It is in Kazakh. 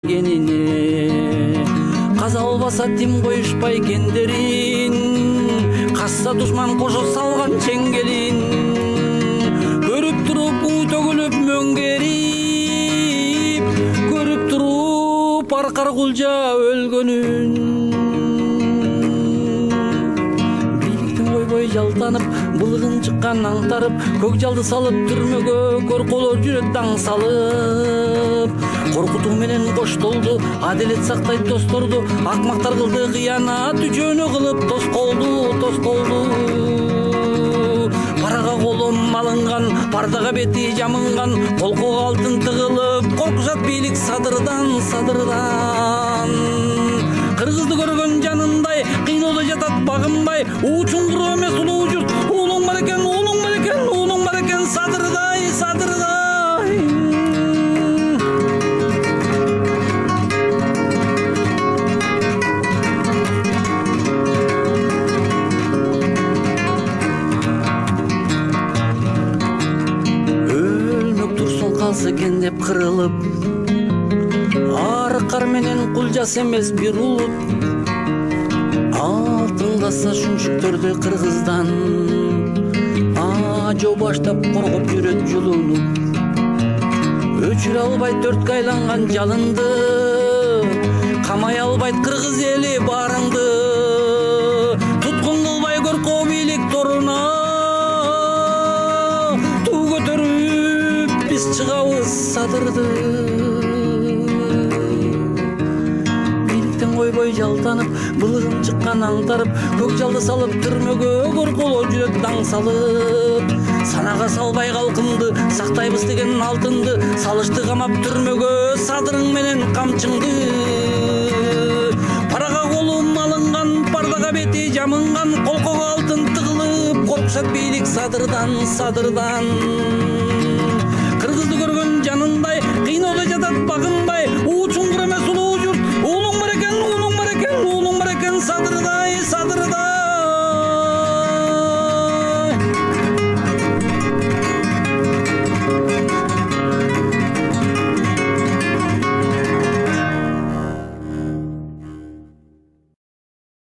Genine каза албаса тим коюшпай кендерин, касса душман кошо салган чеңгелин, көрүп туруп уу төгүлүп мөңгерип, көрүп туруп аркар кулжа өлгөнүн. Бийликтин койбой жалтанып, былыгын чыккан аңтарып, көк жалды салып түрмөгө корколор жүрөт таң салып. Коркутуу менен коштолду, адилет сактайт досторду, акмактар кылды кыянат, үчөөнү кылып тосколду. Парага колум алынган, пардага бети жамынган, колкого алтын тыгылып, коркушат бийлик садырдан. Кыргызды көргөн жанындай, кыйноодо жатат багынбай, учуңгуру эмес улуу журт, уулуң бар экен, садырдай. Қалсы екен деп қырылып, арқар менен құлжас емес бір ұлып, алтын қасса шүншіктерді қырғыздан, ажо баштап қорғып жүрет жұлынып, өчір албай төртке айланған жалынды, қамай албайт қырғыз елі барыңды, тұтқын қылбай көрқо бийлик торуна, туу көтөрүп биз чыгабыз садырды. Бийликтен койбой жалтанып, былыгын чыккан аңтарып, көк жалды салып түрмөгө корколор жүрөт таң салып. Санага салбай калкымды, сактайбыз деген алтынды, салышты камап түрмөгө садырың менен камчыңды. Парага колум алынган, пардага бети жамынган, колкого алтын тыгылып, коркушат бийлик садырдан. Кыргызды көргөн жанындай, кыйноодо жатат багынбай,